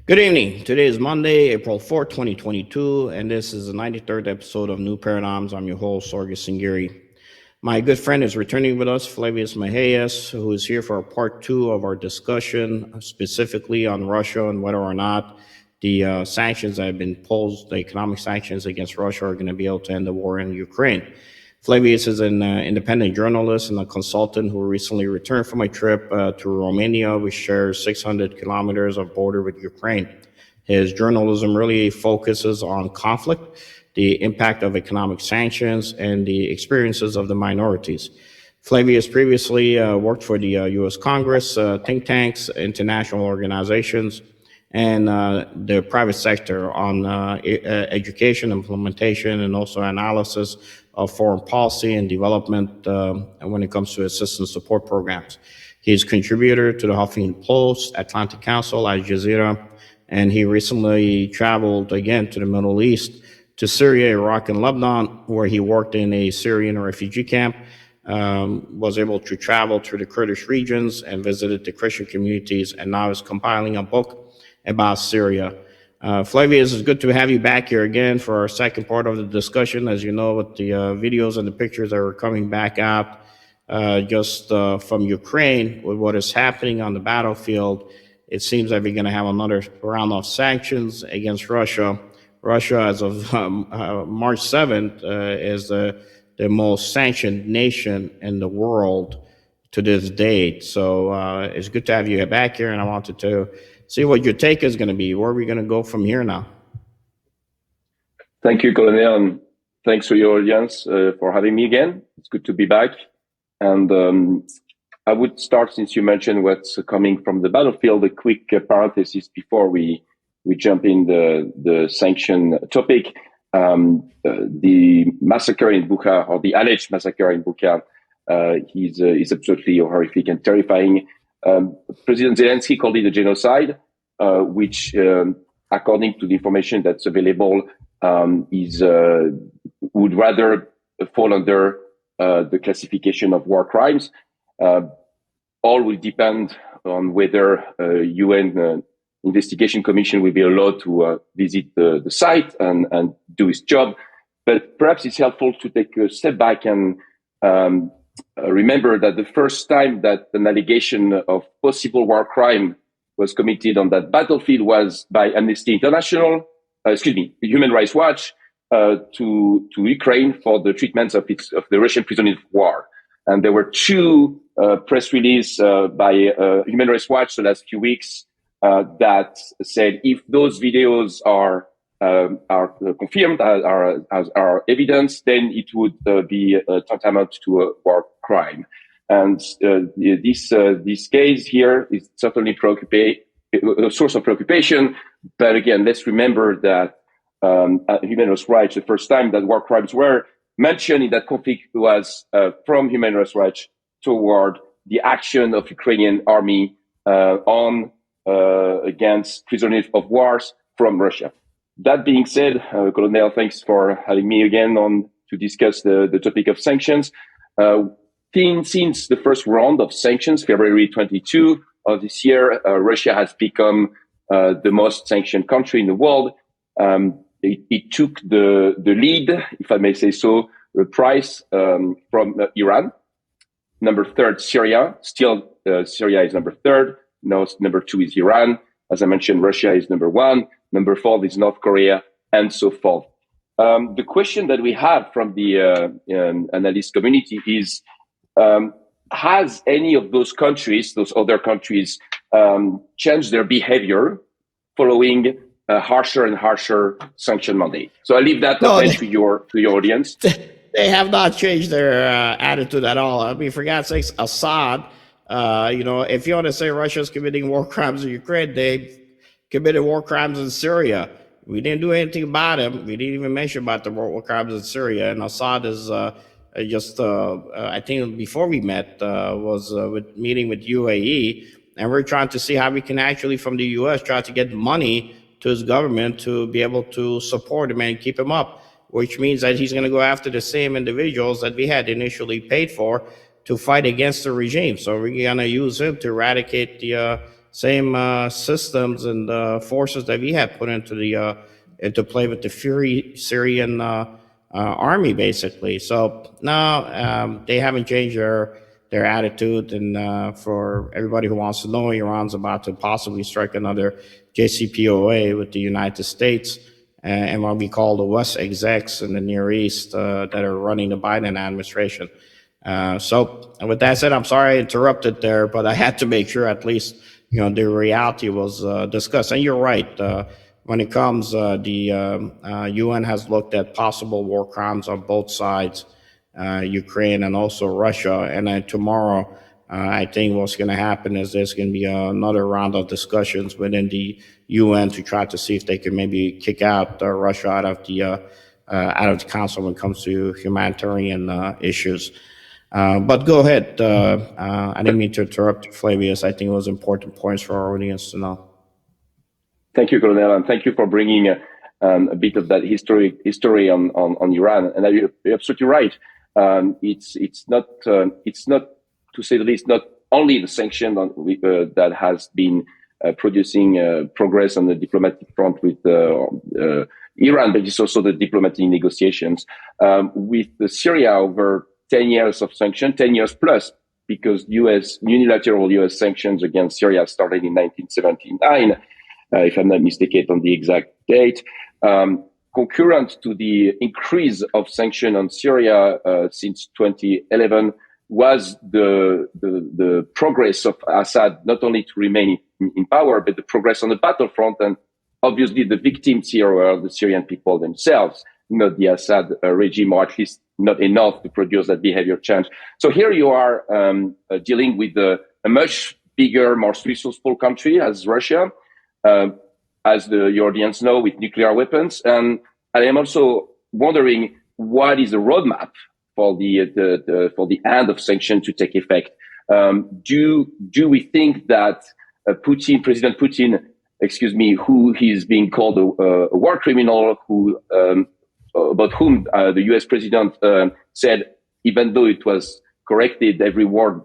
Good evening. Today is Monday, April 4th, 2022, and this is the 93rd episode of New Paradigms. I'm your host, Sargis Sangari. My good friend is returning with us, Flavius Mihaies, who is here for part two of our discussion, specifically on Russia and whether or not the sanctions that have been imposed, the economic sanctions against Russia, are going to be able to end the war in Ukraine. Flavius is an independent journalist and a consultant who recently returned from a trip to Romania, which shares 600 kilometers of border with Ukraine. His journalism really focuses on conflict, the impact of economic sanctions, and the experiences of the minorities. Flavius previously worked for the U.S. Congress, think tanks, international organizations, and the private sector on education, implementation, and also analysis of foreign policy and development when it comes to assistance support programs. He's contributor to the Huffington Post, Atlantic Council, Al Jazeera, and he recently traveled again to the Middle East, to Syria, Iraq, and Lebanon, where he worked in a Syrian refugee camp, was able to travel through the Kurdish regions and visited the Christian communities, and now is compiling a book about Syria. Flavius, it's good to have you back here again for our second part of the discussion. As you know, with the videos and the pictures that are coming back out just from Ukraine, with what is happening on the battlefield, it seems that we're going to have another round of sanctions against Russia. Russia, as of March 7th, is the most sanctioned nation in the world to this date. So it's good to have you back here, and I wanted to see what your take is going to be. Where are we going to go from here now? Thank you, Colonel, and thanks to your audience for having me again. It's good to be back. And I would start, since you mentioned what's coming from the battlefield, a quick parenthesis before we jump in the sanction topic. The massacre in Bucha, or the alleged massacre in Bucha, is absolutely horrific and terrifying. President Zelensky called it a genocide, which, according to the information that's available, would rather fall under the classification of war crimes. All will depend on whether UN investigation commission will be allowed to visit the site and do its job. But perhaps it's helpful to take a step back and remember that the first time that an allegation of possible war crime was committed on that battlefield was by Amnesty International, Human Rights Watch, to Ukraine for the treatment of the Russian prisoners of war. And there were two press releases by Human Rights Watch the last few weeks that said if those videos are confirmed as evidence, then it would be tantamount to a war crime. And this case here is certainly a source of preoccupation. But again, let's remember that Human Rights Watch, the first time that war crimes were mentioned in that conflict was from Human Rights Watch toward the action of Ukrainian army against prisoners of wars from Russia. That being said, Colonel, thanks for having me again to discuss the topic of sanctions. Since the first round of sanctions, February 22 of this year, Russia has become the most sanctioned country in the world. It took the lead, if I may say so, the prize from Iran. Number third, Syria. Still, Syria is number third. Now, number two is Iran. As I mentioned, Russia is number one. Number four is North Korea, and so forth. The question that we have from the analyst community is, has any of those countries, those other countries, changed their behavior following a harsher and harsher sanction mandate? So I leave that open to your audience. They have not changed their attitude at all. I mean, for God's sakes, Assad, if you want to say Russia's committing war crimes in Ukraine, they committed war crimes in Syria. We didn't do anything about him. We didn't even mention about the war crimes in Syria. And Assad is I think before we met, was meeting with UAE. And we're trying to see how we can actually, from the U.S., try to get money to his government to be able to support him and keep him up, which means that he's going to go after the same individuals that we had initially paid for to fight against the regime. So we're going to use him to eradicate the same systems and forces that we had put into play with the Syrian army, basically. So now they haven't changed their attitude, and for everybody who wants to know, Iran's about to possibly strike another JCPOA with the United States and what we call the West execs in the Near East that are running the Biden administration. So with that said, I'm sorry I interrupted there, but I had to make sure at least the reality was discussed. And you're right. When it comes, the UN has looked at possible war crimes on both sides, Ukraine and also Russia. And then tomorrow, I think what's going to happen is there's going to be another round of discussions within the UN to try to see if they can maybe kick out Russia out of the council when it comes to humanitarian issues. But go ahead. I didn't mean to interrupt, Flavius. I think it was important points for our audience to know. Thank you, Colonel, and thank you for bringing a bit of that history on Iran. And you're absolutely right. It's not, to say the least, not only the sanction that has been producing progress on the diplomatic front with Iran, but it's also the diplomatic negotiations with Syria over 10 years of sanction, 10 years plus, because unilateral U.S. sanctions against Syria started in 1979, if I'm not mistaken on the exact date. Concurrent to the increase of sanction on Syria since 2011 was the progress of Assad, not only to remain in power, but the progress on the battlefront. And obviously the victims here were the Syrian people themselves, not the Assad regime, or at least not enough to produce that behavior change. So here you are dealing with a much bigger, more resourceful country as Russia, as your audience know, with nuclear weapons. And I am also wondering, what is the roadmap for the end of sanctions to take effect? Do we think that President Putin, who is being called a war criminal, about whom the U.S. president said, even though it was corrected, every word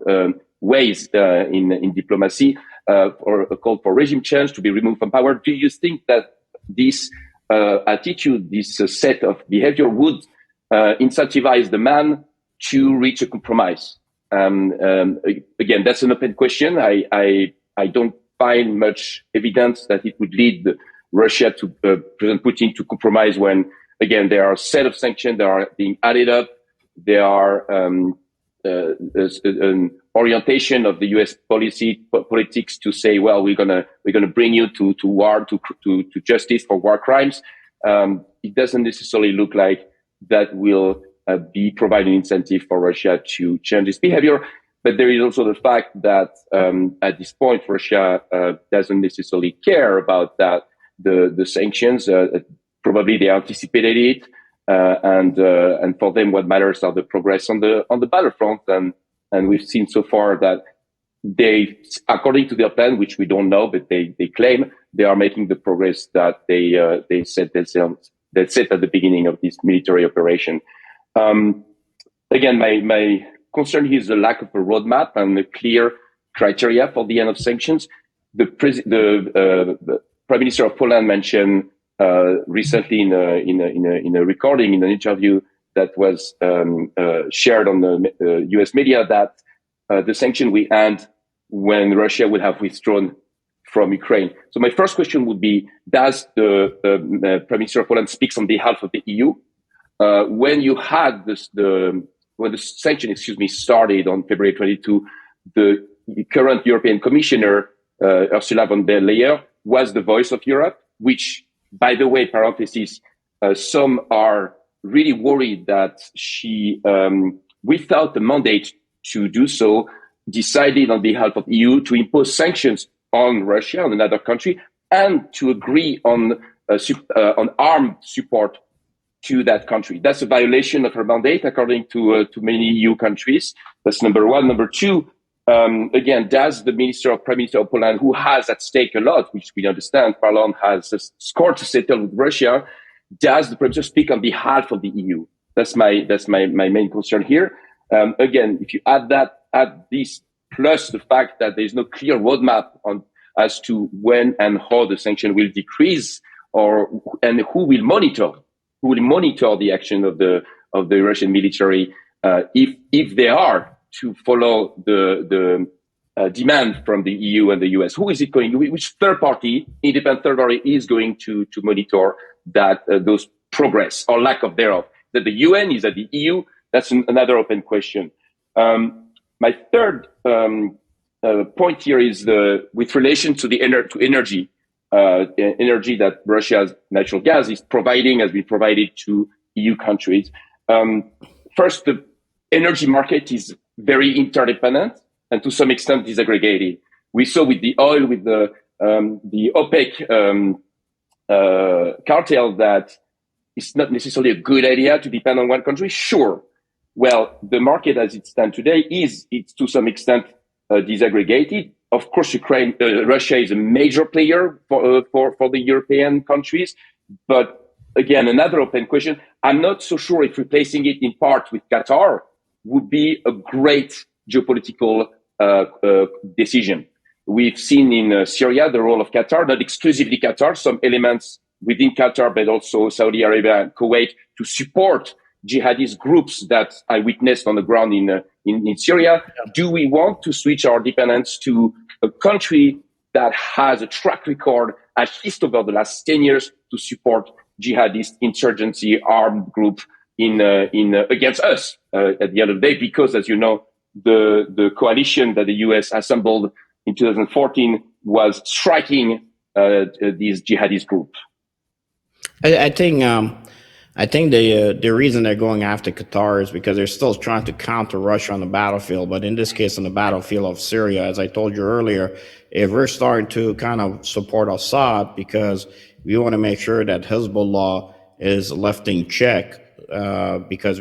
weighs in diplomacy, or a call for regime change to be removed from power. Do you think that this attitude, this set of behavior would incentivize the man to reach a compromise? Again, that's an open question. I don't find much evidence that it would lead Russia to President Putin to compromise when, again, there are a set of sanctions that are being added up. There are an orientation of the U.S. politics to say, well, we're gonna bring you to war, to justice for war crimes. It doesn't necessarily look like that will be providing incentive for Russia to change its behavior. But there is also the fact that at this point, Russia doesn't necessarily care about that the sanctions. Probably they anticipated it, and for them, what matters are the progress on the battlefront. And we've seen so far that they, according to their plan, which we don't know, but they claim they are making the progress that they set themselves, that set at the beginning of this military operation. Again, my concern here is the lack of a roadmap and a clear criteria for the end of sanctions. The Prime Minister of Poland mentioned recently in a recording, in an interview that was shared on the U.S. media, that the sanction will end when Russia will have withdrawn from Ukraine. So my first question would be, does the Prime Minister of Poland speaks on behalf of the EU? When you had when the sanction, started on February 22, the current European Commissioner, Ursula von der Leyen, was the voice of Europe, which, by the way, parenthesis, some are really worried that she, without the mandate to do so, decided on behalf of EU to impose sanctions on Russia, on another country, and to agree on armed support to that country. That's a violation of her mandate, according to many EU countries. That's number one. Number two, again, does the Prime Minister of Poland, who has at stake a lot, which we understand, Poland has a score to settle with Russia, does the Prime Minister speak on behalf of the EU? That's my main concern here. Again, if you add this plus the fact that there's no clear roadmap on as to when and how the sanction will decrease, and who will monitor the action of the Russian military, if they are to follow the demand from the EU and the US. Who is it going? Which independent third party, is going to monitor that those progress or lack of thereof? That the UN, is that the EU? That's another open question. My third point here is with relation to energy. Energy that Russia's natural gas has been provided to EU countries. First, the energy market is very interdependent and to some extent disaggregated. We saw with the oil, with the OPEC cartel, that it's not necessarily a good idea to depend on one country. Sure. Well, the market as it stands today it's to some extent disaggregated. Of course, Russia is a major player for the European countries. But again, another open question. I'm not so sure if replacing it in part with Qatar would be a great geopolitical decision. We've seen in Syria the role of Qatar, not exclusively Qatar, some elements within Qatar, but also Saudi Arabia and Kuwait, to support jihadist groups that I witnessed on the ground in Syria. Do we want to switch our dependence to a country that has a track record, at least over the last 10 years, to support jihadist insurgency armed group against us at the end of the day? Because, as you know, the coalition that the US assembled in 2014 was striking these jihadist groups. I think the reason they're going after Qatar is because they're still trying to counter Russia on the battlefield. But in this case, on the battlefield of Syria, as I told you earlier, if we're starting to kind of support Assad because we want to make sure that Hezbollah is left in check, because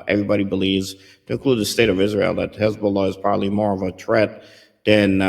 everybody believes, to include the state of Israel, that Hezbollah is probably more of a threat than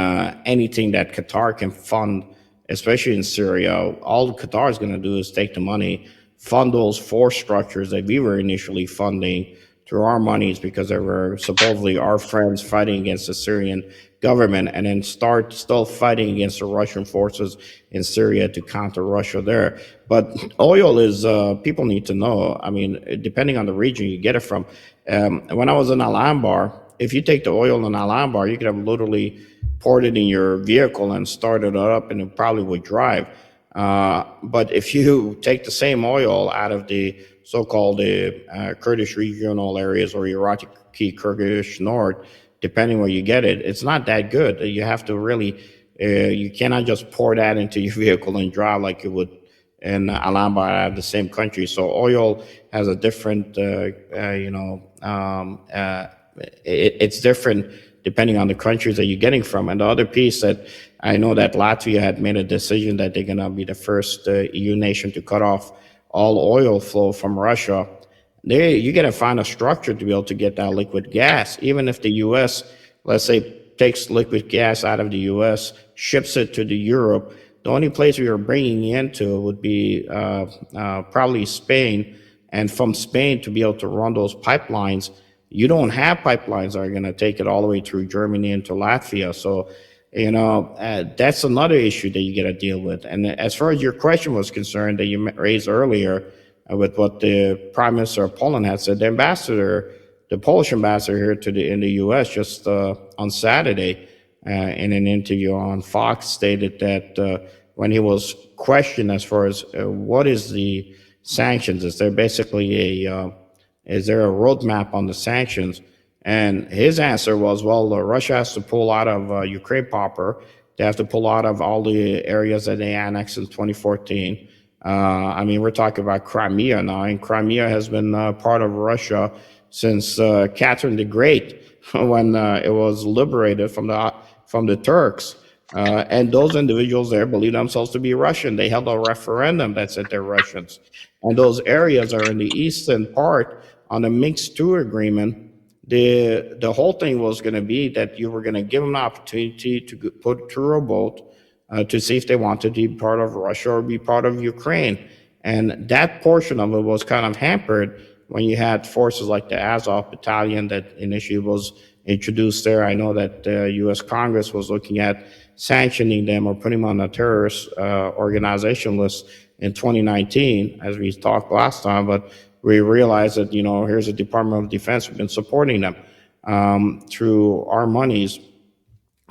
anything that Qatar can fund, especially in Syria. All Qatar is going to do is take the money, fund those force structures that we were initially funding through our monies because they were supposedly our friends fighting against the Syrian government, and then start still fighting against the Russian forces in Syria to counter Russia there. But oil is, people need to know, I mean, depending on the region you get it from. When I was in Al Anbar, if you take the oil in Al Anbar, you could have literally poured it in your vehicle and started it up, and it probably would drive. But if you take the same oil out of the so-called Kurdish regional areas or Iraqi Kurdish North, depending where you get it, it's not that good. You have to really, you cannot just pour that into your vehicle and drive like you would in Al Anbar out of the same country. So oil has a different, it's different depending on the countries that you're getting from. And the other piece that I know that Latvia had made a decision that they're going to be the first EU nation to cut off all oil flow from Russia. You got to find a structure to be able to get that liquid gas. Even if the U.S., let's say, takes liquid gas out of the U.S., ships it to the Europe, the only place we are bringing into would be probably Spain. And from Spain to be able to run those pipelines, you don't have pipelines that are going to take it all the way through Germany into Latvia. So, that's another issue that you got to deal with. And as far as your question was concerned that you raised earlier with what the Prime Minister of Poland had said, the Polish ambassador here in the U.S. just on Saturday in an interview on Fox stated that when he was questioned as far as what is the sanctions, is there a roadmap on the sanctions? And his answer was, well, Russia has to pull out of Ukraine proper. They have to pull out of all the areas that they annexed in 2014. We're talking about Crimea now, and Crimea has been part of Russia since Catherine the Great, when it was liberated from the Turks. And those individuals there believe themselves to be Russian. They held a referendum that said they're Russians. And those areas are in the eastern part on the Minsk II agreement. The whole thing was going to be that you were going to give them an opportunity to put through a vote to see if they wanted to be part of Russia or be part of Ukraine. And that portion of it was kind of hampered when you had forces like the Azov battalion that initially was introduced there. I know that the U.S. Congress was looking at sanctioning them or putting them on a terrorist organization list in 2019, as we talked last time, but we realized that, here's the Department of Defense, we've been supporting them through our monies,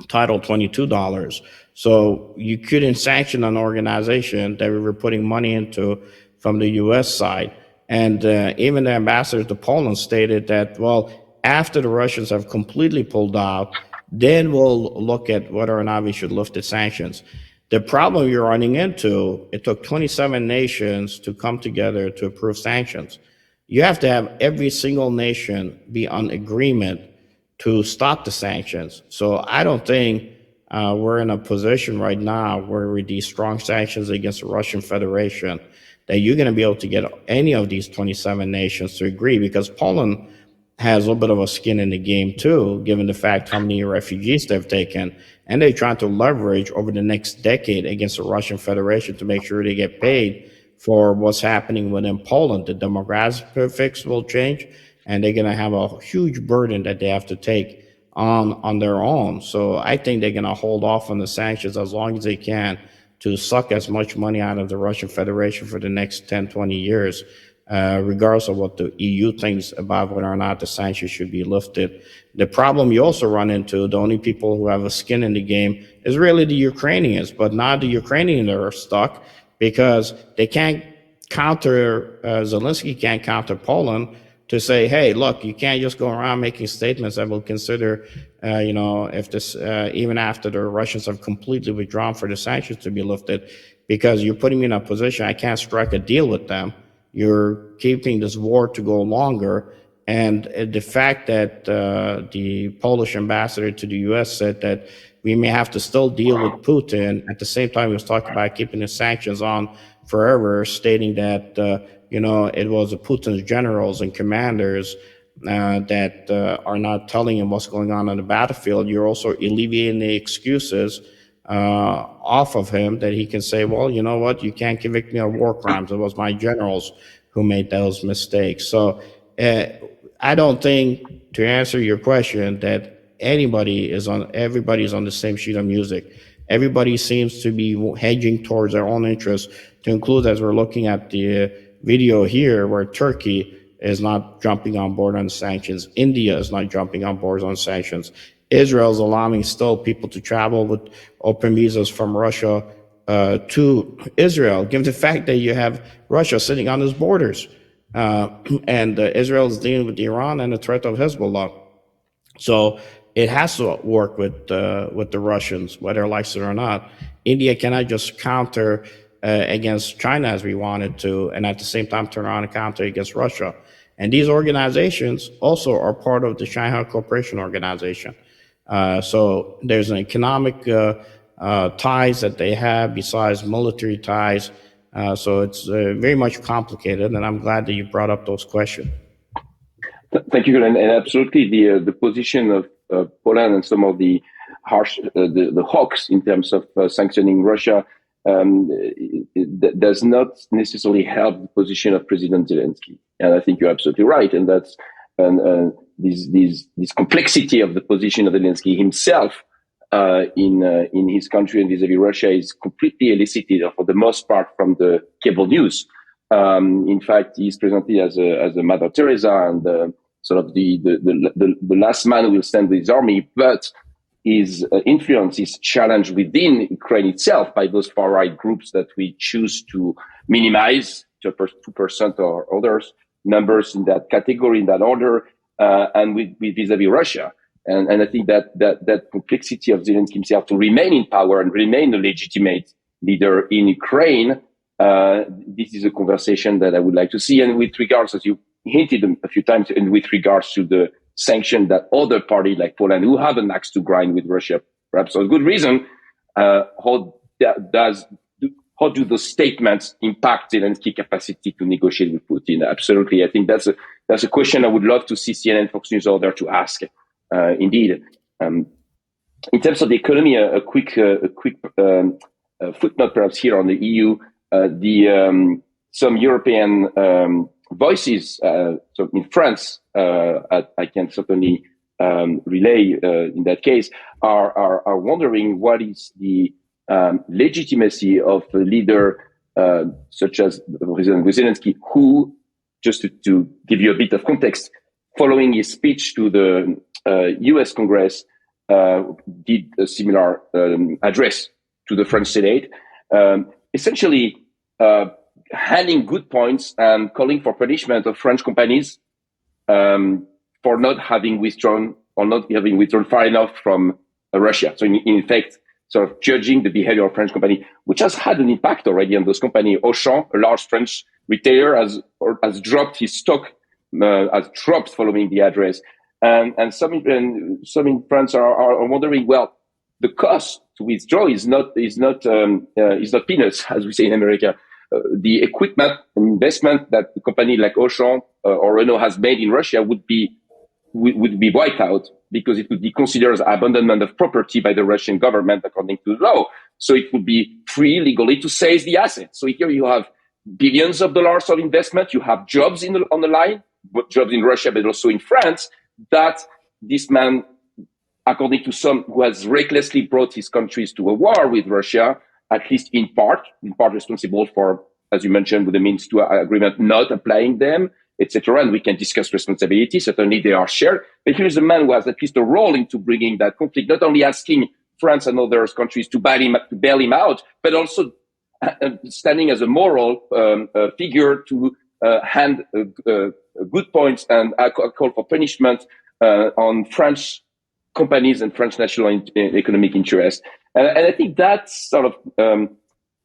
Title $22. So you couldn't sanction an organization that we were putting money into from the U.S. side. And even the ambassador to Poland stated that, well, after the Russians have completely pulled out, then we'll look at whether or not we should lift the sanctions. The problem you're running into, it took 27 nations to come together to approve sanctions. You have to have every single nation be on agreement to stop the sanctions. So I don't think we're in a position right now where with these strong sanctions against the Russian Federation that you're going to be able to get any of these 27 nations to agree, because Poland has a little bit of a skin in the game too, given the fact how many refugees they've taken. And they're trying to leverage over the next decade against the Russian Federation to make sure they get paid for what's happening within Poland. The demographics will change, and they're going to have a huge burden that they have to take on their own. So I think they're going to hold off on the sanctions as long as they can to suck as much money out of the Russian Federation for the next 10, 20 years. Regardless of what the EU thinks about whether or not the sanctions should be lifted. The problem you also run into, the only people who have a skin in the game is really the Ukrainians, but now the Ukrainians are stuck because they can't counter, Zelensky can't counter Poland to say, hey, look, you can't just go around making statements that will consider, if this, even after the Russians have completely withdrawn for the sanctions to be lifted, because you're putting me in a position I can't strike a deal with them. You're keeping this war to go longer. And the fact that the Polish ambassador to the U.S. said that we may have to still deal with Putin, at the same time he was talking about keeping the sanctions on forever, stating that, it was Putin's generals and commanders that are not telling him what's going on the battlefield. You're also alleviating the excuses off of him that he can say, well, you know what, you can't convict me of war crimes. It was my generals who made those mistakes. So I don't think, to answer your question, that everybody's on the same sheet of music. Everybody seems to be hedging towards their own interests, to include, as we're looking at the video here, where Turkey is not jumping on board on sanctions. India is not jumping on board on sanctions. Israel is allowing still people to travel with open visas from Russia to Israel, given the fact that you have Russia sitting on its borders. And Israel is dealing with Iran and the threat of Hezbollah. So it has to work with the Russians, whether it likes it or not. India cannot just counter against China as we wanted to, and at the same time turn around and counter against Russia. And these organizations also are part of the Shanghai Cooperation Organization. So there's an economic ties that they have besides military ties. So it's very much complicated, and I'm glad that you brought up those questions. Thank you, and absolutely the position of Poland and some of the harsh the hawks in terms of sanctioning Russia does not necessarily help the position of President Zelensky. And I think you're absolutely right, and that's this complexity of the position of Zelensky himself in his country and vis-a-vis Russia is completely elicited, for the most part, from the cable news. In fact, he's presented as a Mother Teresa and sort of the last man who will stand with his army, but his influence is challenged within Ukraine itself by those far-right groups that we choose to minimize, 2% or others, numbers in that category, in that order, and with vis-a-vis Russia. And I think that complexity of Zelensky himself to remain in power and remain a legitimate leader in Ukraine, this is a conversation that I would like to see. And with regards, as you hinted a few times, and with regards to the sanction that other parties like Poland, who have an axe to grind with Russia, perhaps for a good reason, how do those statements impact Zelensky's capacity to negotiate with Putin? Absolutely, I think that's a question I would love to see CNN, Fox News, or there to ask. Indeed, in terms of the economy, a quick footnote perhaps here on the EU. Some European voices, so in France, I can certainly relay in that case are wondering what is the legitimacy of a leader such as President Zelensky, who, just to give you a bit of context, following his speech to the US Congress, did a similar address to the French Senate, essentially handing good points and calling for punishment of French companies for not having withdrawn far enough from Russia. So in effect, sort of judging the behavior of French company, which has had an impact already on those companies. Auchan, a large French retailer, has dropped his stock, has dropped following the address. And some in France are wondering, well, the cost to withdraw is not peanuts, as we say in America. The equipment and investment that a company like Auchan or Renault has made in Russia would be wiped out, because it would be considered as abandonment of property by the Russian government according to the law. So it would be free legally to seize the asset. So here you have billions of dollars of investment. You have jobs on the line, jobs in Russia, but also in France, that this man, according to some, who has recklessly brought his countries to a war with Russia, at least in part responsible for, as you mentioned, with the Minsk II agreement not applying them, etc. And we can discuss responsibility. Certainly they are shared. But here's a man who has at least a role into bringing that conflict, not only asking France and other countries to bail him out, but also standing as a moral figure to hand good points and a call for punishment on French companies and French national economic interests. And I think that sort of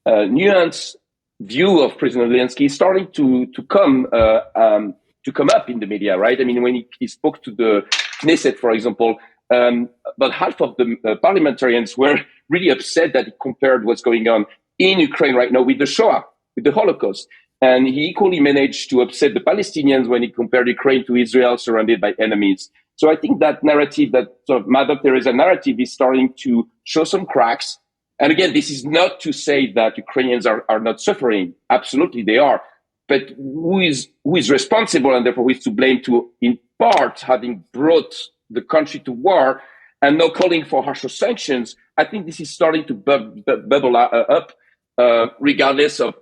nuanced view of President Zelensky is starting to come up in the media, right? I mean, when he spoke to the Knesset, for example, about half of the parliamentarians were really upset that he compared what's going on in Ukraine right now with the Shoah, with the Holocaust. And he equally managed to upset the Palestinians when he compared Ukraine to Israel surrounded by enemies. So I think that narrative, that sort of Mother Teresa narrative, is starting to show some cracks. And again, this is not to say that Ukrainians are not suffering. Absolutely, they are. But who is responsible, and therefore who is to blame, to, in part, having brought the country to war and now calling for harsher sanctions? I think this is starting to bubble up, regardless of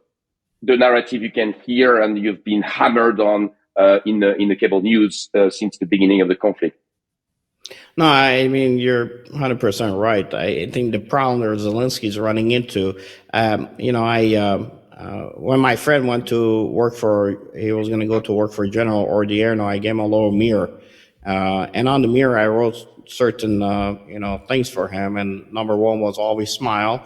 the narrative you can hear and you've been hammered on in the cable news since the beginning of the conflict. No, I mean, you're 100% right. I think the problem that Zelensky's running into, when my friend went to work he was going to go to work for General Odierno, I gave him a little mirror. And on the mirror, I wrote certain, things for him. And number one was always smile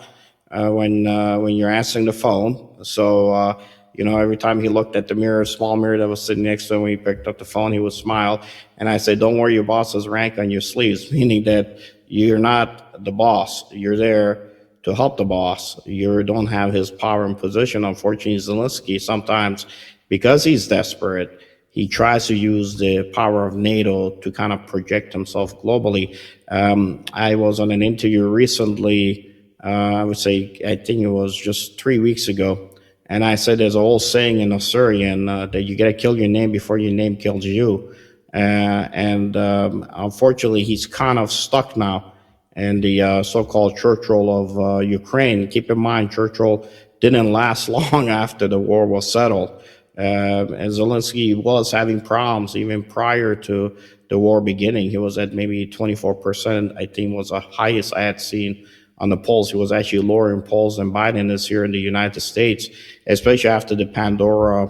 when you're answering the phone. So, every time he looked at the mirror, small mirror that was sitting next to him, when he picked up the phone, he would smile. And I said, don't wear your boss's rank on your sleeves, meaning that you're not the boss. You're there to help the boss. You don't have his power and position. Unfortunately, Zelensky, sometimes, because he's desperate, he tries to use the power of NATO to kind of project himself globally. I was on an interview recently, I think it was just 3 weeks ago, and I said there's an old saying in Assyrian that you got to kill your name before your name kills you. Unfortunately, he's kind of stuck now in the so-called church roll of Ukraine. Keep in mind, church roll didn't last long after the war was settled. And Zelensky was having problems even prior to the war beginning. He was at maybe 24%, I think was the highest I had seen on the polls. He was actually lower in polls than Biden is here in the United States, especially after the Pandora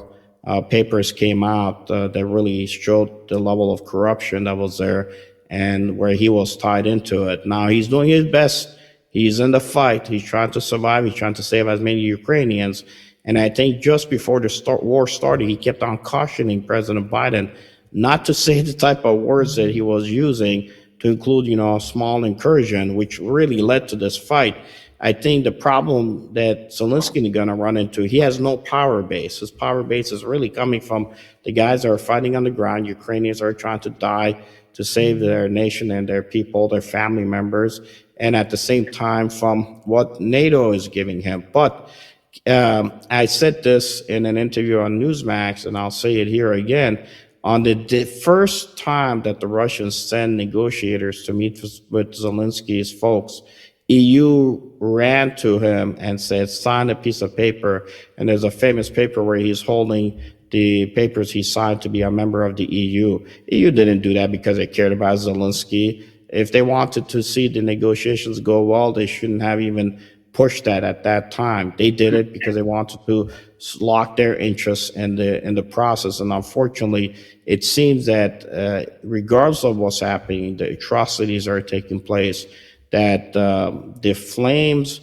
papers came out that really showed the level of corruption that was there and where he was tied into it. Now he's doing his best. He's in the fight. He's trying to survive. He's trying to save as many Ukrainians. And I think just before the war started, he kept on cautioning President Biden not to say the type of words that he was using, to include, a small incursion, which really led to this fight. I think the problem that Zelensky is going to run into, he has no power base. His power base is really coming from the guys that are fighting on the ground. Ukrainians are trying to die to save their nation and their people, their family members, and at the same time from what NATO is giving him. But I said this in an interview on Newsmax, and I'll say it here again. On the first time that the Russians sent negotiators to meet with Zelensky's folks, EU ran to him and said, sign a piece of paper. And there's a famous paper where he's holding the papers he signed to be a member of the EU. EU didn't do that because they cared about Zelensky. If they wanted to see the negotiations go well, they shouldn't have even pushed that at that time. They did it because they wanted to lock their interests in the process. And unfortunately, it seems that regardless of what's happening, the atrocities are taking place, that the flames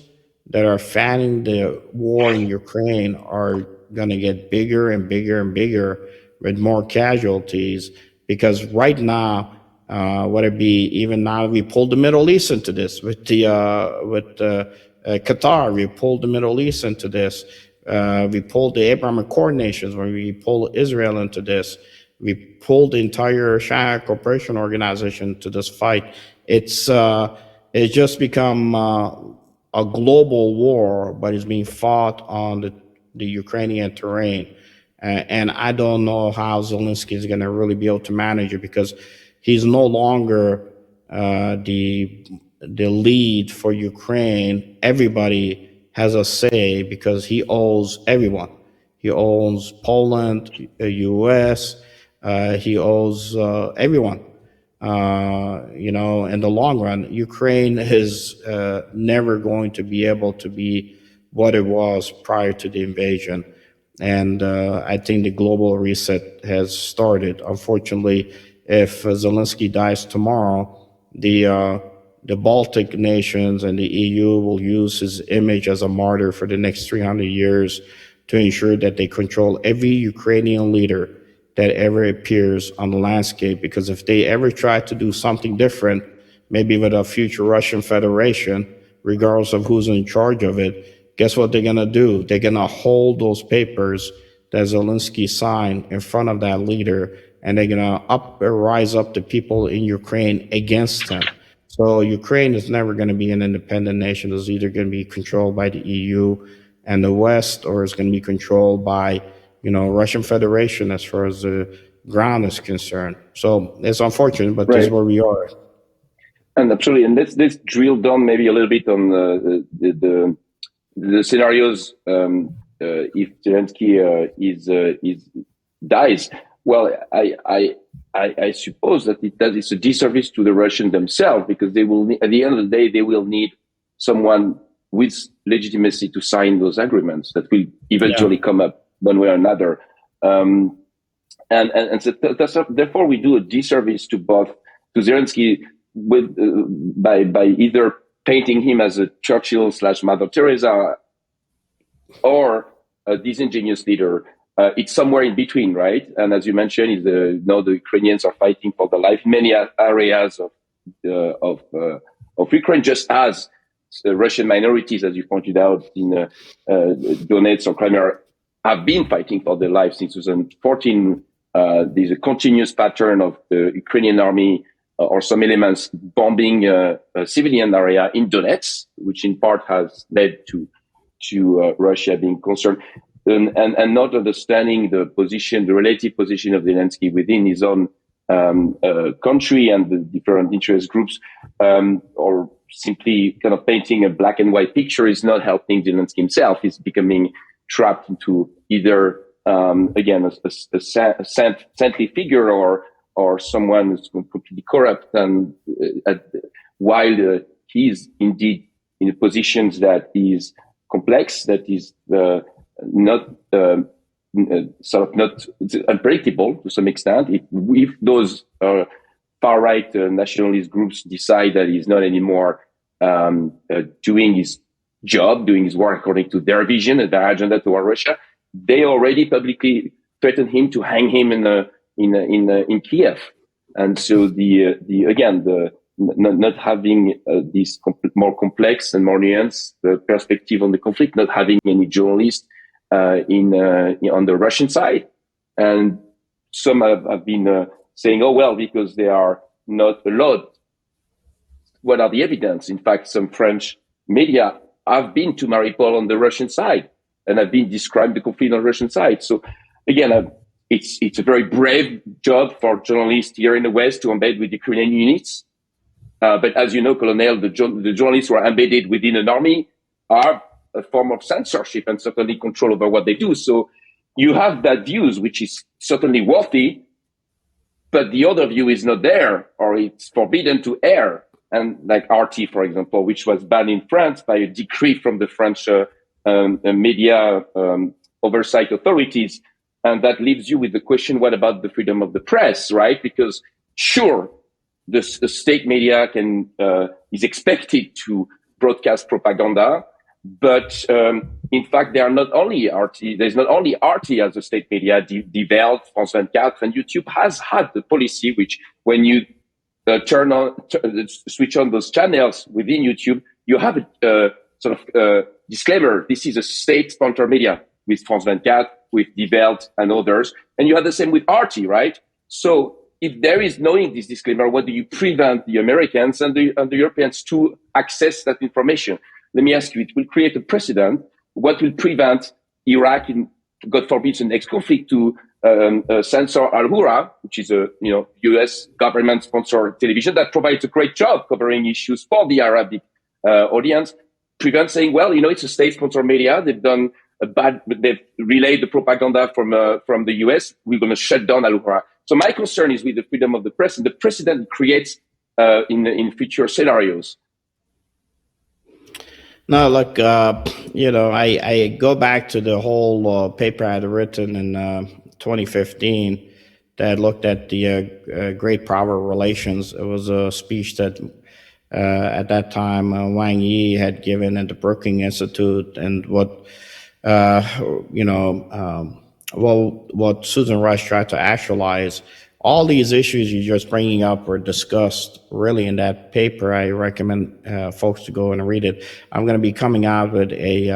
that are fanning the war in Ukraine are going to get bigger and bigger and bigger with more casualties. Because right now, whether it be even now we pulled the Middle East into this with Qatar, we pulled the Middle East into this. We pulled the Abraham Accord nations, where we pulled Israel into this. We pulled the entire Shanghai Cooperation Organization to this fight. It's just become a global war, but it's being fought on the Ukrainian terrain. And I don't know how Zelensky is going to really be able to manage it, because he's no longer the lead for Ukraine. Everybody has a say because he owes everyone. He owes Poland, U.S., he owes everyone. In the long run, Ukraine is never going to be able to be what it was prior to the invasion. And I think the global reset has started. Unfortunately, if Zelensky dies tomorrow, the Baltic nations and the EU will use his image as a martyr for the next 300 years to ensure that they control every Ukrainian leader that ever appears on the landscape. Because if they ever try to do something different, maybe with a future Russian Federation, regardless of who's in charge of it, guess what they're going to do? They're going to hold those papers that Zelensky signed in front of that leader, and they're going to rise up the people in Ukraine against him. So Ukraine is never going to be an independent nation. It's either going to be controlled by the EU and the West, or it's going to be controlled by, Russian Federation as far as the ground is concerned. So it's unfortunate, but this is where we are. And absolutely, and let's drill down maybe a little bit on the scenarios if Zelensky dies. Well, I suppose that it's a disservice to the Russians themselves, because they will at the end of the day they will need someone with legitimacy to sign those agreements that will eventually come up one way or another. And so therefore we do a disservice to Zelensky by either painting him as a Churchill / Mother Teresa or a disingenuous leader. It's somewhere in between, right? And as you mentioned, the Ukrainians are fighting for their life in many areas of Ukraine, just as Russian minorities, as you pointed out, in Donetsk or Crimea, have been fighting for their lives since 2014. There's a continuous pattern of the Ukrainian army or some elements bombing a civilian area in Donetsk, which in part has led to Russia being concerned and not understanding the relative position of Zelensky within his own country and the different interest groups, or simply kind of painting a black and white picture is not helping Zelensky himself. He's becoming trapped into either, again, a saintly figure or someone who's completely corrupt. And while he's indeed in positions that is complex, that is not it's unpredictable to some extent. If those far-right nationalist groups decide that he's not anymore doing his job, doing his work according to their vision and their agenda toward Russia, they already publicly threatened him to hang him in Kiev. And so not having this more complex and more nuanced perspective on the conflict, not having any journalists on the Russian side, and some have been saying, "Oh well, because they are not allowed." What are the evidence? In fact, some French media have been to Mariupol on the Russian side and have been described the conflict on the Russian side. So again, it's a very brave job for journalists here in the West to embed with Ukrainian units. But as you know, Colonel, the journalists who are embedded within an army are a form of censorship and certainly control over what they do. So you have that views, which is certainly worthy, but the other view is not there, or it's forbidden to air. And like RT, for example, which was banned in France by a decree from the French media oversight authorities. And that leaves you with the question, what about the freedom of the press, right? Because sure, the state media is expected to broadcast propaganda, but in fact, there are not only RT. There's not only RT as a state media. Die Welt, France 24, and YouTube has had the policy which, when you switch on those channels within YouTube, you have a sort of disclaimer. This is a state-sponsored media with France 24, with Die Welt, and others, and you have the same with RT, right? So if there is knowing this disclaimer, what do you prevent the Americans and the Europeans to access that information? Let me ask you, it will create a precedent. What will prevent Iraq, in, God forbid, the next conflict, to censor Al Hura, which is a U.S. government-sponsored television that provides a great job covering issues for the Arabic audience? Prevent saying, well, it's a state-sponsored media. They've relayed the propaganda from the U.S. We're going to shut down Al Hura. So my concern is with the freedom of the press and the precedent it creates in future scenarios. No, look, I go back to the whole paper I had written in 2015 that looked at the Great Power Relations. It was a speech that at that time Wang Yi had given at the Brookings Institute, and what Susan Rice tried to actualize. All these issues you're just bringing up were discussed really in that paper. I recommend folks to go and read it. I'm going to be coming out with a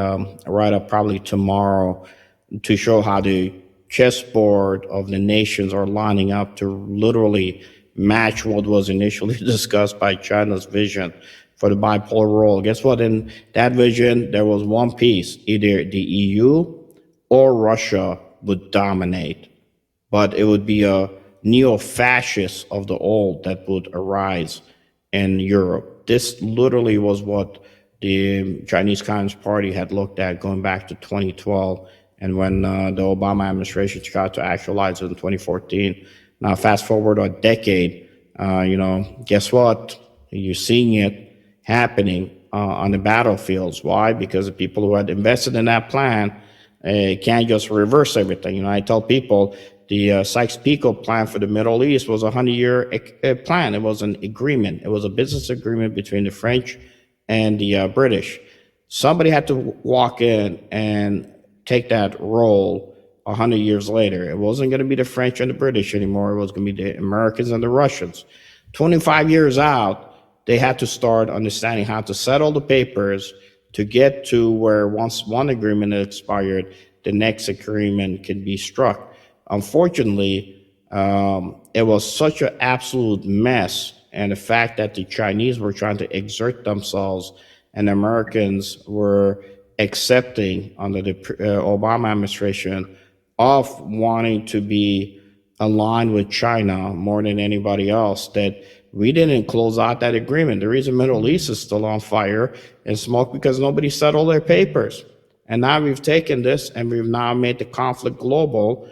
write-up probably tomorrow to show how the chessboard of the nations are lining up to literally match what was initially discussed by China's vision for the bipolar world. Guess what? In that vision, there was one piece: either the EU or Russia would dominate, but it would be a neo-fascist of the old that would arise in Europe. This literally was what the Chinese Communist Party had looked at going back to 2012, and when the Obama administration tried to actualize it in 2014. Now, fast forward a decade, guess what? You're seeing it happening on the battlefields. Why? Because the people who had invested in that plan can't just reverse everything. I tell people, the Sykes-Picot plan for the Middle East was a 100-year plan. It was an agreement. It was a business agreement between the French and the British. Somebody had to walk in and take that role 100 years later. It wasn't going to be the French and the British anymore. It was going to be the Americans and the Russians. 25 years out, they had to start understanding how to settle the papers to get to where once one agreement expired, the next agreement can be struck. Unfortunately, it was such an absolute mess, and the fact that the Chinese were trying to exert themselves and the Americans were accepting under the Obama administration of wanting to be aligned with China more than anybody else, that we didn't close out that agreement. The reason Middle East is still on fire and smoke because nobody settled their papers. And now we've taken this and we've now made the conflict global.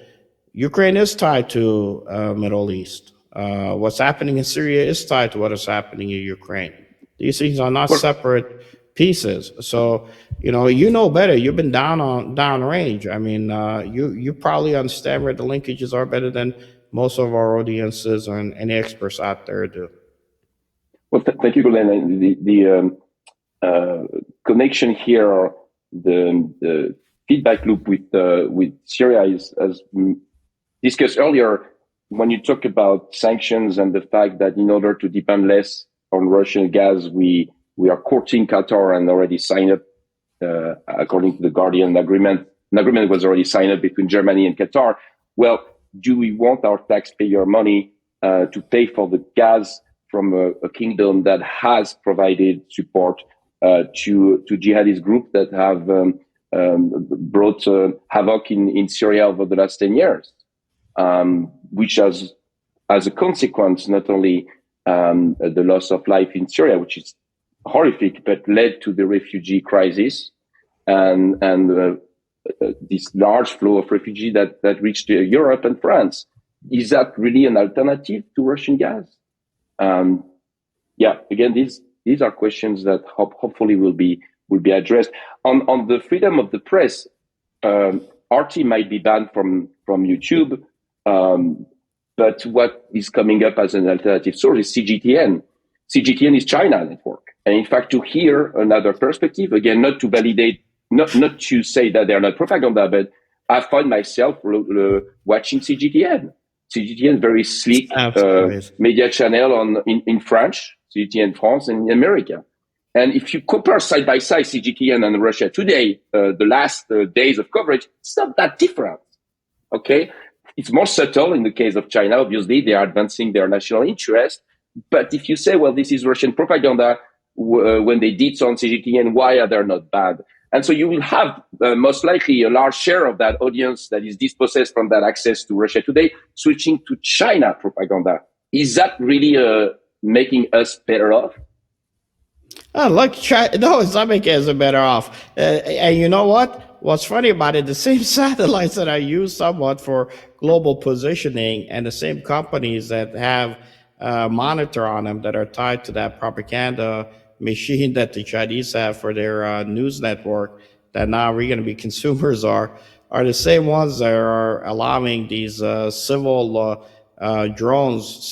Ukraine is tied to Middle East. What's happening in Syria is tied to what is happening in Ukraine. These things are not separate pieces. So, you know better. You've been downrange. I mean, you probably understand where the linkages are better than most of our audiences and any experts out there do. Well, thank you, Glenn. The connection here, or the feedback loop with Syria is, as discussed earlier, when you talk about sanctions and the fact that in order to depend less on Russian gas, we are courting Qatar and already signed up, according to the Guardian agreement. An agreement was already signed up between Germany and Qatar. Well, do we want our taxpayer money to pay for the gas from a kingdom that has provided support to jihadist groups that have brought havoc in Syria over the last 10 years? which has as a consequence not only the loss of life in Syria, which is horrific, but led to the refugee crisis and this large flow of refugees that reached Europe and France. Is that really an alternative to Russian gas? Again, these are questions that hopefully will be addressed. On the freedom of the press, RT might be banned from YouTube, but what is coming up as an alternative source is CGTN. CGTN is China network, and in fact, to hear another perspective, again, not to validate, not to say that they're not propaganda, but I find myself watching CGTN. CGTN, very sleek media channel in French, CGTN France and in America. And if you compare side by side CGTN and Russia today, the last days of coverage, it's not that different. Okay, it's more subtle in the case of China. Obviously, they are advancing their national interest. But if you say, well, this is Russian propaganda, when they did so on CGTN, why are they not bad? And so you will have most likely a large share of that audience that is dispossessed from that access to Russia today, switching to China propaganda. Is that really making us better off? Look, no, it's not making us better off. And you know what? What's funny about it, the same satellites that are used somewhat for global positioning and the same companies that have monitor on them that are tied to that propaganda machine that the Chinese have for their news network that now we're going to be consumers are the same ones that are allowing these civilian drones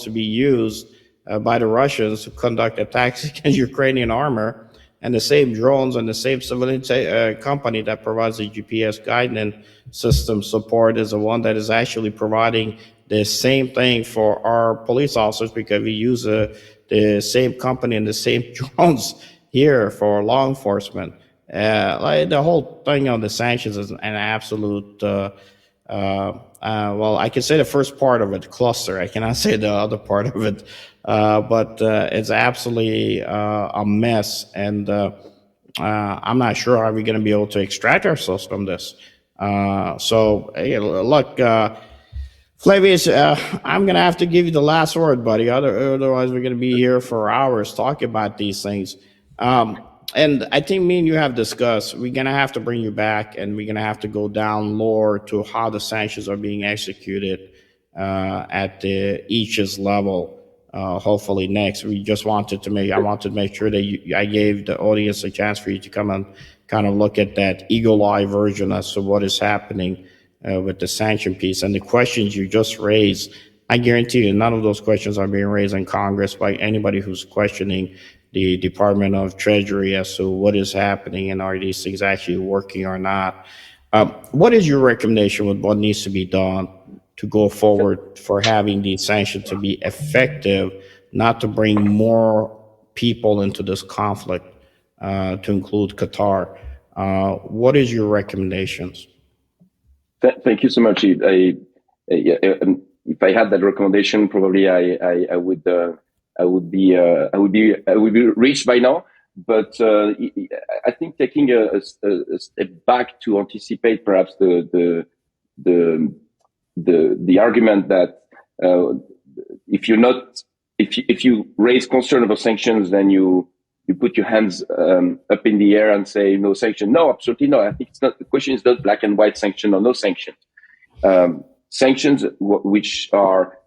to be used by the Russians to conduct attacks against Ukrainian armor, and the same drones and the same civilian company that provides the GPS guidance system support is the one that is actually providing the same thing for our police officers, because we use the same company and the same drones here for law enforcement. Like the whole thing on the sanctions is an absolute well, I can say the first part of it, cluster. I cannot say the other part of it, but it's absolutely a mess, and I'm not sure how we're going to be able to extract ourselves from this. Look, Flavius, I'm going to have to give you the last word, buddy. Otherwise, we're going to be here for hours talking about these things. And I think me and you have discussed, we're going to have to bring you back, and we're going to have to go down lower to how the sanctions are being executed at each's level. Hopefully next. I wanted to make sure that I gave the audience a chance for you to come and kind of look at that eagle-eye version as to what is happening with the sanction piece. And the questions you just raised, I guarantee you none of those questions are being raised in Congress by anybody who's questioning the Department of Treasury as to what is happening and are these things actually working or not. What is your recommendation with what needs to be done to go forward for having these sanctions to be effective, not to bring more people into this conflict, to include Qatar? What is your recommendations? Thank you so much. If I had that recommendation, probably I would be rich by now. But I think taking a step back to anticipate perhaps the argument that if you raise concern about sanctions, then you put your hands up in the air and say no sanction. No, absolutely no. I think it's not. The question is not black and white sanction or no sanction. Sanctions which are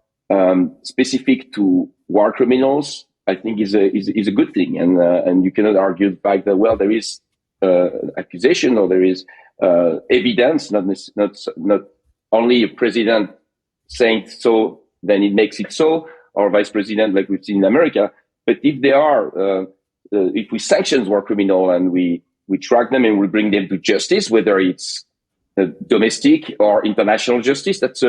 specific to war criminals, I think is a good thing, and you cannot argue the fact that there is accusation or there is evidence, not only a president saying so, then it makes it so, or vice president like we've seen in America. But if they are, if we sanction war criminal and we track them and we bring them to justice, whether it's domestic or international justice, that's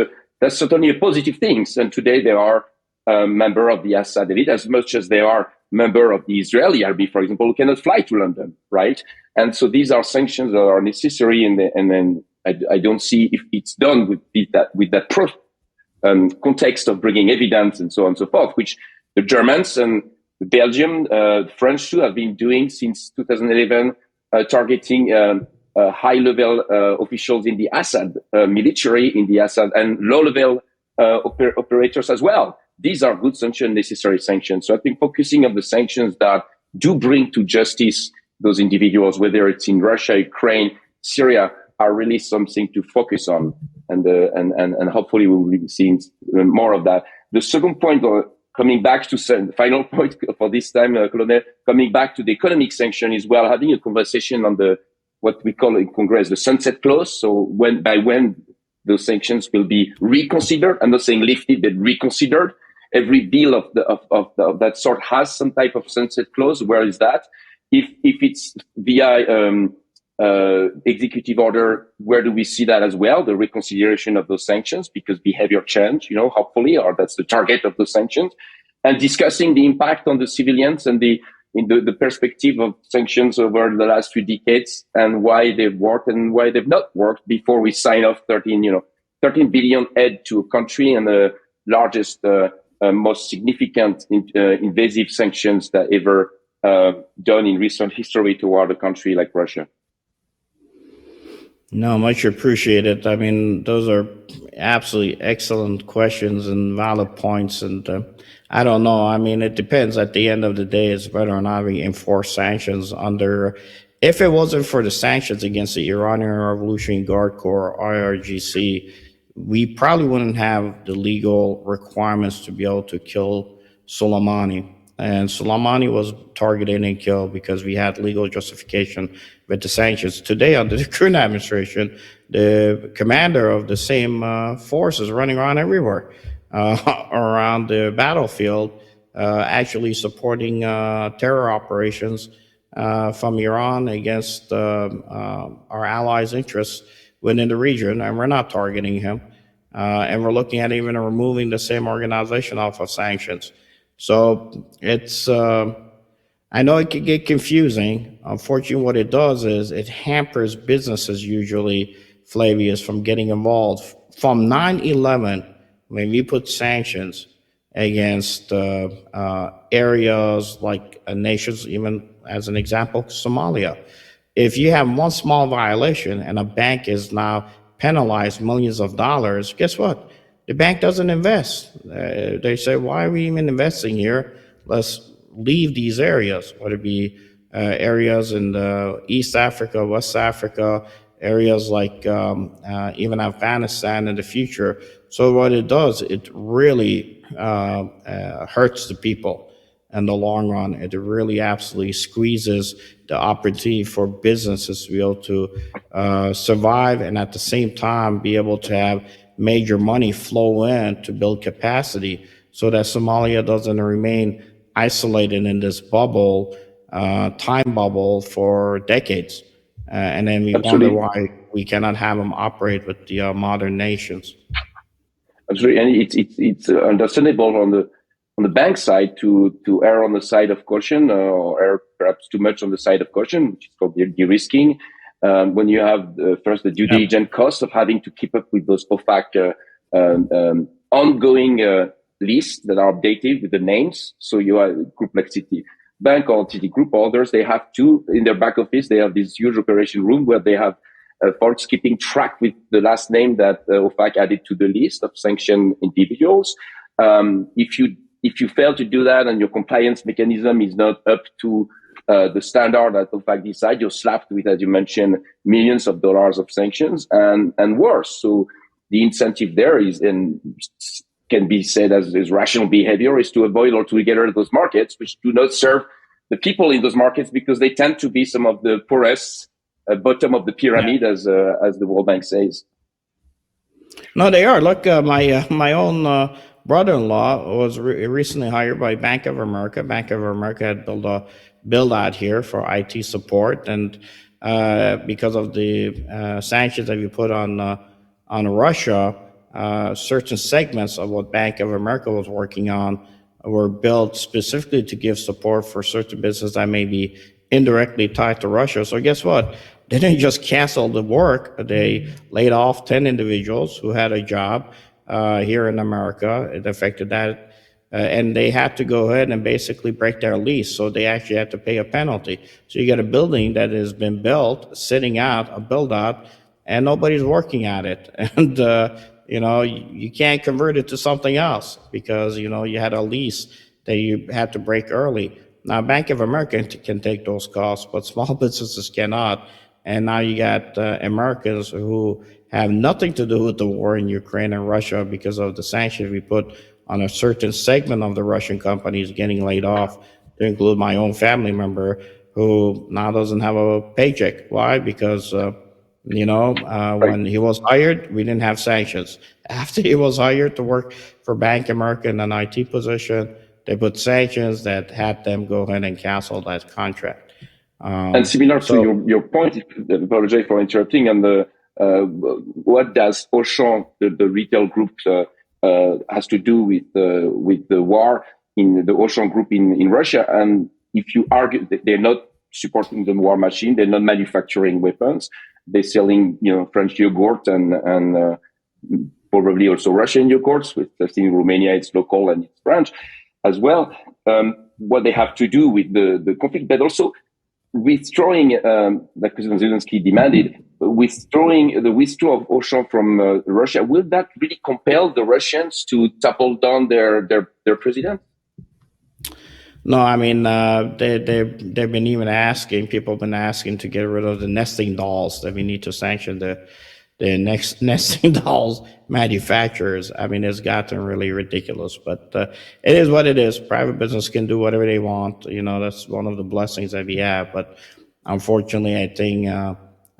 certainly a positive thing. And today they are a member of the Assad elite as much as they are member of the Israeli army, for example, who cannot fly to London, right? And so these are sanctions that are necessary, and then I don't see if it's done with that context of bringing evidence and so on and so forth, which the Germans and the Belgium, the French too have been doing since 2011, targeting high-level officials in the Assad military, in the Assad, and low-level operators as well. These are good sanctions, necessary sanctions. So I think focusing on the sanctions that do bring to justice those individuals, whether it's in Russia, Ukraine, Syria, are really something to focus on. And hopefully we will be seeing more of that. The second point, coming back to the final point for this time, Colonel, coming back to the economic sanction, is well having a conversation on what we call in Congress the sunset clause. So when those sanctions will be reconsidered. I'm not saying lifted, but reconsidered. Every bill of that sort has some type of sunset clause. Where is that? If it's via executive order, where do we see that as well? The reconsideration of those sanctions, because behavior change, hopefully, or that's the target of those sanctions, and discussing the impact on the civilians and the perspective of sanctions over the last few decades and why they've worked and why they've not worked before we sign off 13 billion aid to a country and the largest, most significant invasive sanctions that ever done in recent history toward a country like Russia. No, much appreciated. I mean, those are absolutely excellent questions and valid points. And I don't know. I mean, it depends. At the end of the day, it's whether or not we enforce sanctions under. If it wasn't for the sanctions against the Iranian Revolutionary Guard Corps, IRGC, we probably wouldn't have the legal requirements to be able to kill Soleimani. And Soleimani was targeted and killed because we had legal justification with the sanctions. Today, under the current administration, the commander of the same force is running around everywhere, around the battlefield, actually supporting terror operations from Iran against our allies' interests within the region, and we're not targeting him. And we're looking at even removing the same organization off of sanctions. So it's, I know it can get confusing. Unfortunately, what it does is it hampers businesses usually, Flavius, from getting involved. From 9/11, when we put sanctions against areas like nations, even as an example, Somalia, if you have one small violation and a bank is now penalized millions of dollars, guess what? The bank doesn't invest. They say, why are we even investing here? Let's leave these areas, whether it be areas in East Africa, West Africa, areas like even Afghanistan in the future. So what it does, it really hurts the people in the long run. It really absolutely squeezes the opportunity for businesses to be able to survive and at the same time be able to have major money flow in to build capacity so that Somalia doesn't remain isolated in this bubble, time bubble for decades. And then we Absolutely. wonder why we cannot have them operate with the modern nations. Absolutely. And it's understandable on the bank side to err on the side of caution or err perhaps too much on the side of caution, which is called de-risking. When you have first the due diligence cost of having to keep up with those OFAC ongoing lists that are updated with the names. So you are a group like Citibank or Citigroup or others, they have to, in their back office, they have this huge operation room where they have folks keeping track with the last name that OFAC added to the list of sanctioned individuals. If you fail to do that and your compliance mechanism is not up to the standard that OFAC decide, you're slapped with, as you mentioned, millions of dollars of sanctions and worse. So the incentive there is, and can be said as rational behavior, is to avoid altogether those markets, which do not serve the people in those markets because they tend to be some of the poorest, bottom of the pyramid, as the World Bank says. No, they are. Look, my own brother-in-law was recently hired by Bank of America. Bank of America had built a build-out here for IT support, and because of the sanctions that we put on Russia, certain segments of what Bank of America was working on were built specifically to give support for certain businesses that may be indirectly tied to Russia. So guess what? They didn't just cancel the work. They laid off 10 individuals who had a job here in America. It affected that and they had to go ahead and basically break their lease. So they actually had to pay a penalty. So you get a building that has been built, sitting out, a build out, and nobody's working at it. And, you can't convert it to something else because, you had a lease that you had to break early. Now, Bank of America can take those costs, but small businesses cannot. And now you got Americans who have nothing to do with the war in Ukraine and Russia because of the sanctions we put on a certain segment of the Russian companies getting laid off, to include my own family member who now doesn't have a paycheck. Why? Because Right. when he was hired, we didn't have sanctions. After he was hired to work for Bank America in an IT position, they put sanctions that had them go ahead and cancel that contract. And similar to So your point, I apologize for interrupting. And what does Auchan, the retail group, has to do with the war in the Auchan group in Russia? And if you argue that they're not supporting the war machine, they're not manufacturing weapons, they're selling French yogurt and probably also Russian yogurts. With I think in Romania it's local and it's French as well. What they have to do with the conflict, but also withdrawing, like President Zelensky demanded, withdrawing the withdrawal of Auchan from Russia, will that really compel the Russians to topple down their president? no, I mean they've been even asking. People have been asking to get rid of the nesting dolls. That we need to sanction the next nesting dolls manufacturers. I mean, it's gotten really ridiculous, but it is what it is. Private business can do whatever they want. That's one of the blessings that we have. But unfortunately, I think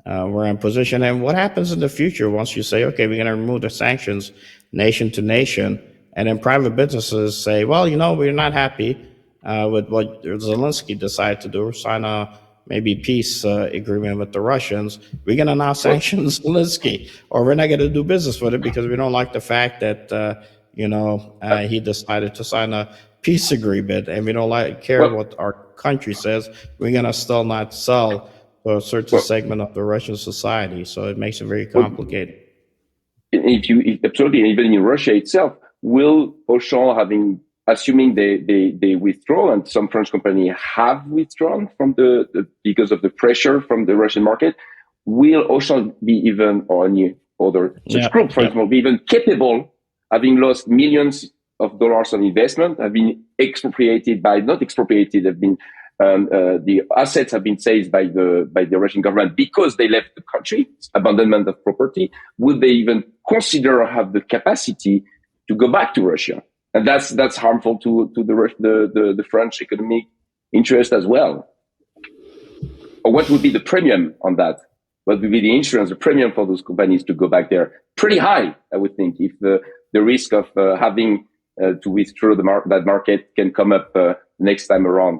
we're in position. And what happens in the future once you say, okay, we're going to remove the sanctions nation to nation, and then private businesses say, well, we're not happy with what Zelensky decided to do, sign a maybe peace agreement with the Russians. We're going to now Well, sanction Zelensky, or we're not going to do business with it because we don't like the fact that he decided to sign a peace agreement, and we don't care well, what our country says. We're going to still not sell to a certain well, segment of the Russian society. So it makes it very well. complicated. If absolutely, even in Russia itself, will Auchan assuming they withdraw, and some French companies have withdrawn from because of the pressure from the Russian market, will Auchan be even, or any other such Yeah, group, for yeah. example, be even capable, having lost millions of dollars on investment, have been expropriated by, not expropriated, have been the assets have been seized by the Russian government because they left the country, abandonment of property. Would they even consider or have the capacity to go back to Russia? And that's harmful to the French economic interest as well. Or what would be the premium on that? What would be the insurance, the premium for those companies to go back there? Pretty high, I would think, if the risk of having to withdraw that market can come up next time around.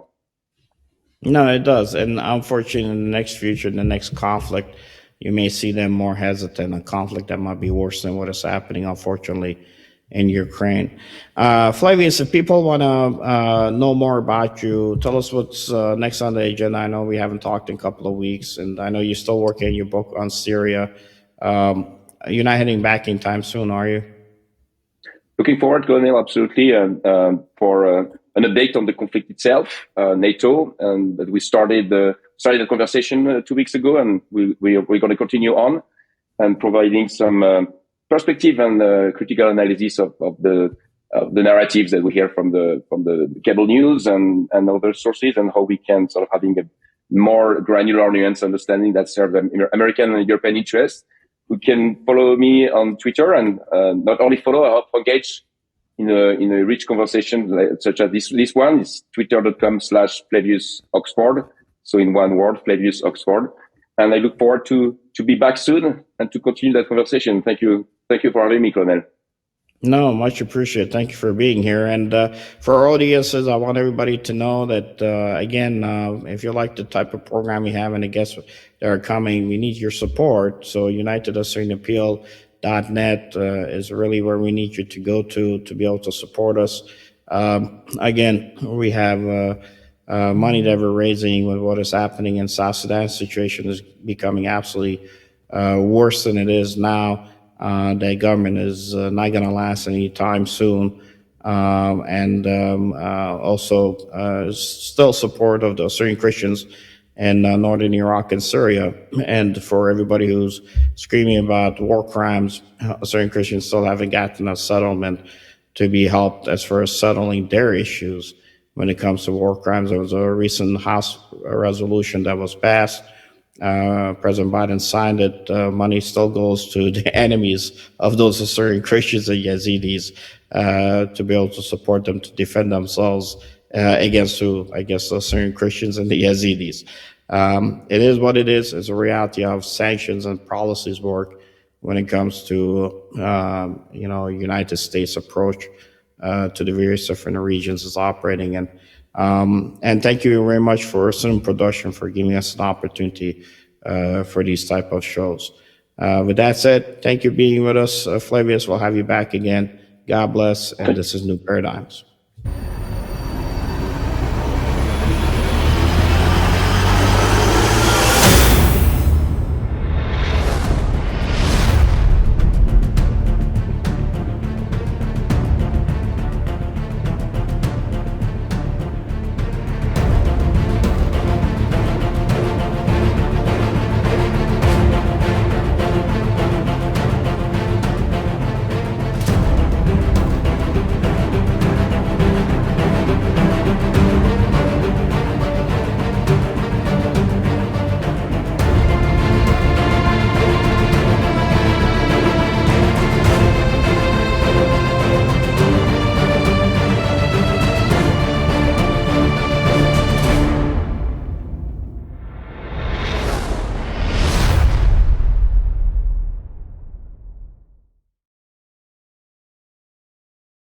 No, it does. And unfortunately, in the next future, in the next conflict, you may see them more hesitant, a conflict that might be worse than what is happening, unfortunately, in Ukraine. Flavius, if people want to know more about you, tell us what's next on the agenda. I know we haven't talked in a couple of weeks, and I know you're still working on your book on Syria. You're not heading back in time soon, are you? Looking forward, Colonel, absolutely, for an update on the conflict itself, NATO, and that we started the conversation 2 weeks ago, and we're going to continue on and providing some perspective and critical analysis of the narratives that we hear from the cable news and other sources, and how we can sort of having a more granular, nuanced understanding that serves American and European interests. You can follow me on Twitter, and not only follow, I hope engage in a rich conversation such as this one. It's twitter.com/Flavius Oxford. So in one word, Flavius Oxford. And I look forward to be back soon and to continue that conversation. Thank you for having me, Colonel. No, much appreciated. Thank you for being here. And for our audiences, I want everybody to know that, again, if you like the type of program we have and the guests that are coming, we need your support. So unitedassertingappeal.net is really where we need you to go to be able to support us. Again, we have money that we're raising with what is happening in South Sudan. The situation is becoming absolutely worse than it is now. The government is not going to last anytime soon. also still support of the Syrian Christians in northern Iraq and Syria. And for everybody who's screaming about war crimes, Syrian Christians still haven't gotten a settlement to be helped as far as settling their issues when it comes to war crimes. There was a recent House resolution that was passed. President Biden signed it. Money still goes to the enemies of those Syrian Christians and Yazidis to be able to support them to defend themselves against the Syrian Christians and the Yazidis. It is what it is. It's a reality of sanctions and policies work when it comes to United States approach to the various different regions it's operating in. And thank you very much for Cinema Production for giving us an opportunity for these type of shows. With that said, thank you for being with us, Flavius. We'll have you back again. God bless, and this is New Paradigms.